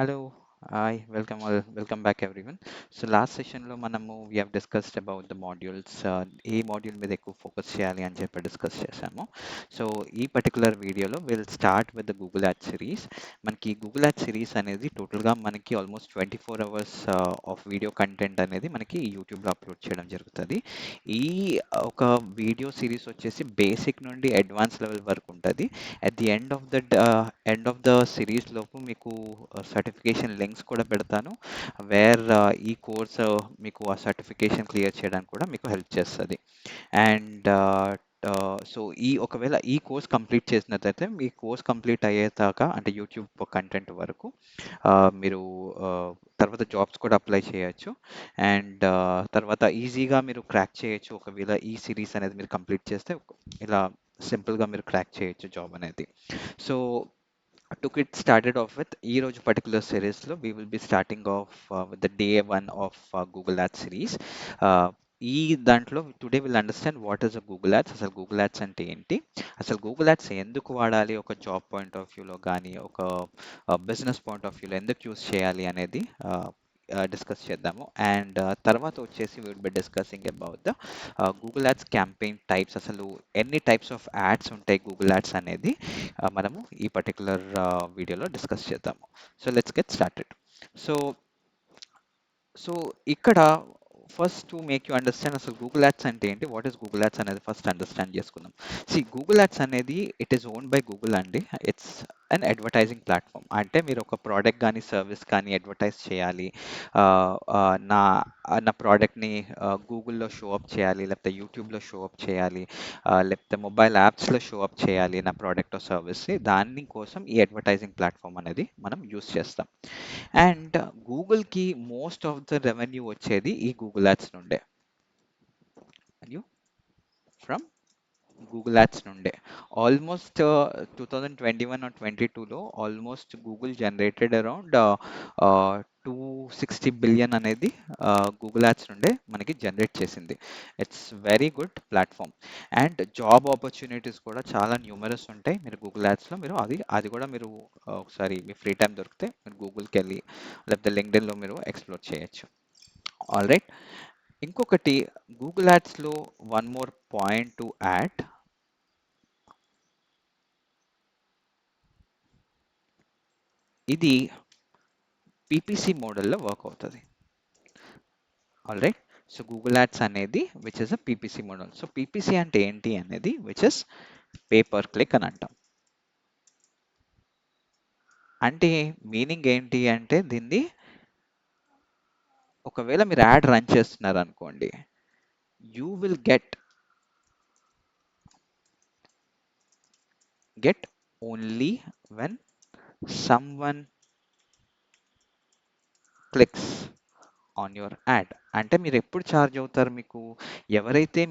Hello, hi, welcome back everyone. So last session లో మనము we have discussed about the modules. A module మీద ఎక్కువ focus చేయాలి అని చెప్పి డిస్కస్ చేసాము. సో ఈ పర్టికులర్ వీడియోలో will start with the Google add series. మనకి గూగుల్ యాడ్ సిరీస్ అనేది టోటల్గా మనకి almost 24 hours of video content అనేది మనకి యూట్యూబ్లో అప్లోడ్ చేయడం జరుగుతుంది. ఈ ఒక వీడియో సిరీస్ వచ్చేసి బేసిక్ నుండి అడ్వాన్స్ లెవెల్ వరకు ఉంటుంది. At the end of the series లోపు మీకు సర్టిఫికేషన్ లింక్స్ కూడా పెడతాను, వేర్ ఈ కోర్స్ మీకు ఆ సర్టిఫికేషన్ క్లియర్ చేయడానికి కూడా మీకు హెల్ప్ చేస్తుంది. అండ్ సో ఒకవేళ ఈ కోర్స్ కంప్లీట్ చేసినట్లయితే మీ కోర్స్ కంప్లీట్ అయ్యేదాకా అంటే యూట్యూబ్ కంటెంట్ వరకు మీరు తర్వాత జాబ్స్ కూడా అప్లై చేయొచ్చు. అండ్ తర్వాత ఈజీగా మీరు క్రాక్ చేయొచ్చు. ఒకవేళ ఈ సిరీస్ అనేది మీరు కంప్లీట్ చేస్తే ఇలా సింపుల్గా మీరు క్రాక్ చేయొచ్చు జాబ్ అనేది. So to get started off with, ఈ రోజు పర్టికులర్ సిరీస్లో we will be starting off with the day one of Google Ads series. Uh, ఈ దాంట్లో today will understand what is Google ads, అసలు గూగుల్ యాడ్స్ అంటే ఏంటి, అసలు గూగుల్ యాడ్స్ ఎందుకు వాడాలి, ఒక జాబ్ పాయింట్ ఆఫ్ వ్యూలో కానీ ఒక బిజినెస్ పాయింట్ ఆఫ్ వ్యూలో ఎందుకు యూస్ చేయాలి అనేది డిస్కస్ చేద్దాము. అండ్ తర్వాత వచ్చేసి will be discussing about the Google ads campaign types, అసలు ఎన్ని టైప్స్ ఆఫ్ యాడ్స్ ఉంటాయి గూగుల్ యాడ్స్ అనేది మనము ఈ పర్టికులర్ వీడియోలో డిస్కస్ చేద్దాము. So let's get started. So so ఇక్కడ first to make you understand అసలు గూగుల్ యాడ్స్ అంటే ఏంటి, వాట్ ఈస్ గూగుల్ యాడ్స్ అనేది ఫస్ట్ అండర్స్టాండ్ చేసుకుందాం. గూగుల్ యాడ్స్ అనేది it is own by Google అండి. It's an advertising platform. అంటే మీరు ఒక ప్రోడక్ట్ కానీ సర్వీస్ కానీ అడ్వర్టైజ్ చేయాలి, ఆ, ఆ, నా నా ప్రోడక్ట్ని గూగుల్లో షో అప్ చేయాలి, లేకపోతే యూట్యూబ్లో షో అప్ చేయాలి, లేకపోతే మొబైల్ యాప్స్లో షో అప్ చేయాలి నా ప్రోడక్ట్ సర్వీస్, దాని కోసం ఈ అడ్వర్టైజింగ్ ప్లాట్ఫామ్ అనేది మనం యూస్ చేస్తాం. అండ్ గూగుల్కి మోస్ట్ ఆఫ్ ద రెవెన్యూ వచ్చేది ఈ గూగుల్ యాడ్స్ నుండే, ఫ్రమ్ గూగుల్ యాడ్స్ నుండే. ఆల్మోస్ట్ 2021 or 2022లో almost Google generated around 260 billion అనేది గూగుల్ యాడ్స్ నుండే మనకి జనరేట్ చేసింది. It's very good platform. And job opportunities కూడా చాలా న్యూమరస్ ఉంటాయి మీరు గూగుల్ యాడ్స్లో. మీరు అది కూడా మీరు ఒకసారి మీ ఫ్రీ టైం దొరికితే మీరు గూగుల్కి వెళ్ళి లేకపోతే లింక్డ్ఇన్లో మీరు ఎక్స్ప్లోర్ చేయొచ్చు. All right. ఇంకొకటి గూగుల్ యాడ్స్లో one more point to add, ఇది పీపీసీ మోడల్లో వర్క్ అవుతుంది. All right. So Google ads అనేది which is a PPC model. So PPC అంటే ఏంటి అనేది which is pay per click అని అంటాం. అంటే మీనింగ్ ఏంటి అంటే దీన్ని ఒకవేళ మీరు యాడ్ రన్ చేస్తున్నారు అనుకోండి, you will get only when someone clicks on your add. అంటే మీరు ఎప్పుడు ఛార్జ్ అవుతారు, మీకు ఎవరైతే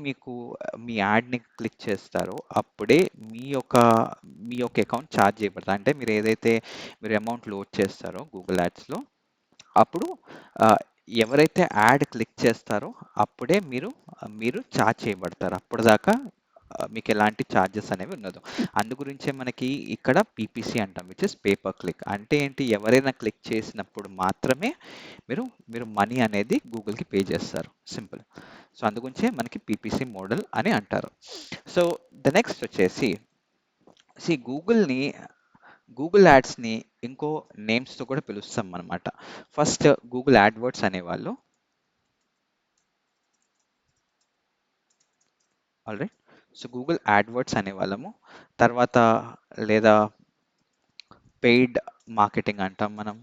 మీ యాడ్ని క్లిక్ చేస్తారో అప్పుడే మీ యొక్క అకౌంట్ ఛార్జ్ చేయబడుతుంది. అంటే మీరు ఏదైతే మీరు అమౌంట్ లోడ్ చేస్తారో గూగుల్ యాడ్స్లో, అప్పుడు ఎవరైతే యాడ్ క్లిక్ చేస్తారో అప్పుడే మీరు ఛార్జ్ చేయబడతారు. అప్పటిదాకా మీకు ఎలాంటి ఛార్జెస్ అనేవి ఉండదు. అందు గురించే మనకి ఇక్కడ పీపీసీ అంటాం, విచ్ ఇస్ పేపర్ క్లిక్. అంటే ఏంటి, ఎవరైనా క్లిక్ చేసినప్పుడు మాత్రమే మీరు మీరు మనీ అనేది గూగుల్కి పే చేస్తారు, సింపుల్. సో అందుగురించే మనకి పీపీసీ మోడల్ అని అంటారు. సో ద నెక్స్ట్ వచ్చేసి గూగుల్ని గూగుల్ యాడ్స్ని ఇంకో నేమ్స్తో కూడా పిలుస్తాం అనమాట. ఫస్ట్ గూగుల్ యాడ్వర్డ్స్ అనేవాళ్ళు. ఆల్రైట్. సో గూగుల్ యాడ్వర్డ్స్ అనేవాళ్ళము. తర్వాత లేదా పెయిడ్ మార్కెటింగ్ అంటాం మనం.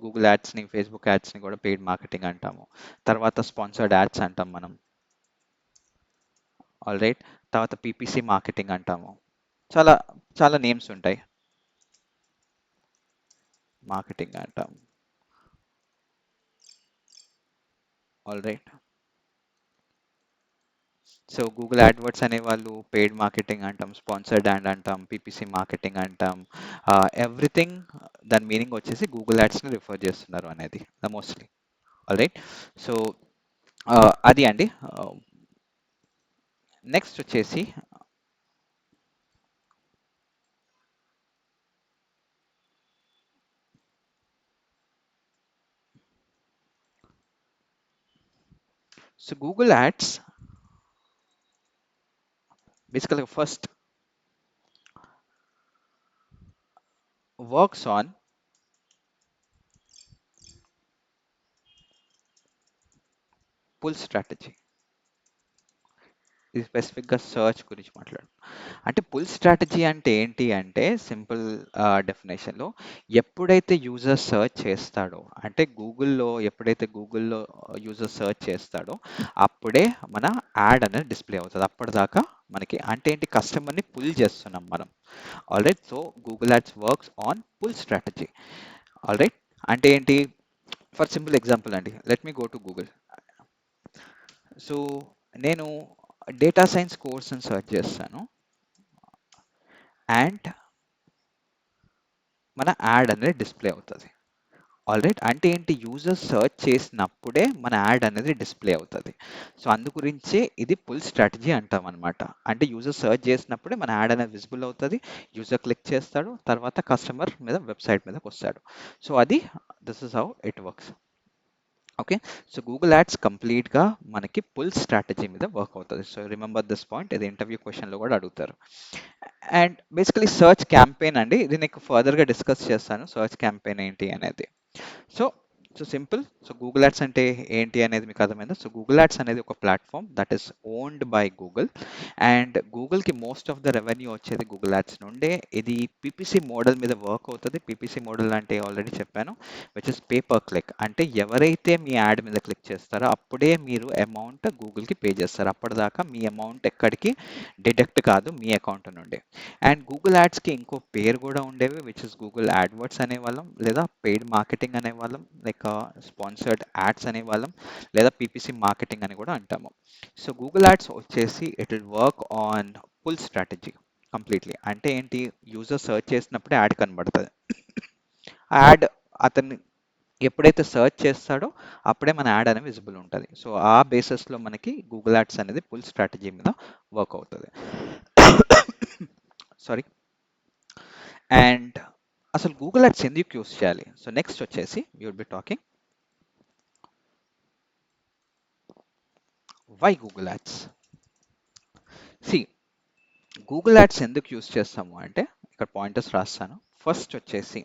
గూగుల్ యాడ్స్ని ఫేస్బుక్ యాడ్స్ని కూడా పెయిడ్ మార్కెటింగ్ అంటాము. తర్వాత స్పాన్సర్డ్ యాడ్స్ అంటాం మనం. ఆల్రైట్. తర్వాత పీపీసీ మార్కెటింగ్ అంటాము. చాలా చాలా నేమ్స్ ఉంటాయి. మార్కెటింగ్ అంటాం. ఆల్రైట్. సో గూగుల్ యాడ్వర్డ్స్ అనేవాళ్ళు పెయిడ్ మార్కెటింగ్ అంటాం, స్పాన్సర్డ్ యాడ్ అంటాం, పీపీసీ మార్కెటింగ్ అంటాం. ఎవ్రీథింగ్ దాని మీనింగ్ వచ్చేసి గూగుల్ యాడ్స్ని రిఫర్ చేస్తున్నారు అనేది మోస్ట్లీ. ఆల్రైట్. సో అది అండి. నెక్స్ట్ వచ్చేసి So Google Ads basically first works on pull strategy. ఇది స్పెసిఫిక్గా సర్చ్ గురించి మాట్లాడు. అంటే పుల్ స్ట్రాటజీ అంటే ఏంటి అంటే సింపుల్ డెఫినేషన్లో ఎప్పుడైతే యూజర్ సర్చ్ చేస్తాడో అంటే గూగుల్లో యూజర్ సర్చ్ చేస్తాడో అప్పుడే మన యాడ్ అనేది డిస్ప్లే అవుతుంది. అప్పటిదాకా మనకి అంటే ఏంటి కస్టమర్ని పుల్ చేస్తున్నాం మనం. Alright, so Google ads works on pull strategy. Alright, అంటే ఏంటి, ఫర్ సింపుల్ ఎగ్జాంపుల్ అండి, let me go to Google. So నేను డేటా సైన్స్ కోర్స్ అని సెర్చ్ చేస్తాను అండ్ మన యాడ్ అనేది డిస్ప్లే అవుతుంది. ఆల్రైట్, అంటే ఏంటి యూజర్ సర్చ్ చేసినప్పుడే మన యాడ్ అనేది డిస్ప్లే అవుతుంది. సో అందు గురించే ఇది పుల్ స్ట్రాటజీ అంటాం అనమాట. అంటే యూజర్ సర్చ్ చేసినప్పుడే మన యాడ్ అనేది విజిబుల్ అవుతుంది, యూజర్ క్లిక్ చేస్తాడు, తర్వాత కస్టమర్ మీద వెబ్సైట్ మీదకి వస్తాడు. సో అది this is how it works. Okay, so Google ads కంప్లీట్గా మనకి పుల్ స్ట్రాటజీ మీద వర్క్ అవుతుంది. సో రిమెంబర్ దిస్ పాయింట్, ఇది ఇంటర్వ్యూ క్వశ్చన్లో కూడా అడుగుతారు. అండ్ బేసికలీ సర్చ్ క్యాంపెయిన్ అండి, ఇది నీకు ఫర్దర్గా డిస్కస్ చేస్తాను సర్చ్ క్యాంపెయిన్ ఏంటి అనేది. So so simple, so Google ads అంటే ఏంటి అనేది మీకు అర్థమైందా? సో గూగుల్ యాడ్స్ అనేది ఒక platform that is owned by Google and గూగుల్కి మోస్ట్ ఆఫ్ ద రెవెన్యూ వచ్చేది గూగుల్ యాడ్స్ నుండే. ఇది పీపీసీ మోడల్ మీద వర్క్ అవుతుంది. పీపీసీ మోడల్ అంటే ఆల్రెడీ చెప్పాను, విచ్ ఇస్ పేపర్ క్లిక్. అంటే ఎవరైతే మీ యాడ్ మీద క్లిక్ చేస్తారో అప్పుడే మీరు అమౌంట్ గూగుల్కి పే చేస్తారు. అప్పటిదాకా మీ అమౌంట్ ఎక్కడికి డిడక్ట్ కాదు మీ అకౌంట్ నుండి. అండ్ గూగుల్ యాడ్స్కి ఇంకో పేరు కూడా ఉండేవి, విచ్ ఇస్ గూగుల్ యాడ్వర్డ్స్ అనేవాళ్ళం, లేదా పెయిడ్ మార్కెటింగ్ అనేవాళ్ళం, లైక్ స్పాన్సర్డ్ యాడ్స్ అనేవాళ్ళం, లేదా పీపీసీ మార్కెటింగ్ అని కూడా అంటాము. సో గూగుల్ యాడ్స్ వచ్చేసి it will work on pull strategy completely. అంటే ఏంటి, యూజర్ సర్చ్ చేసినప్పుడే యాడ్ కనబడుతుంది. ఆ యాడ్ అతన్ని ఎప్పుడైతే సర్చ్ చేస్తాడో అప్పుడే మన యాడ్ అనేది విజిబుల్ ఉంటుంది. సో ఆ బేసిస్లో మనకి గూగుల్ యాడ్స్ అనేది పుల్ స్ట్రాటజీ మీద వర్క్ అవుతుంది. సారీ. అండ్ అసలు గూగుల్ యాడ్స్ ఎందుకు యూస్ చేయాలి? సో నెక్స్ట్ వచ్చేసి you will be talking why Google ads. See, Google ads ఎందుకు యూస్ చేస్తాము అంటే ఇక్కడ పాయింటర్స్ రాస్తాను. ఫస్ట్ వచ్చేసి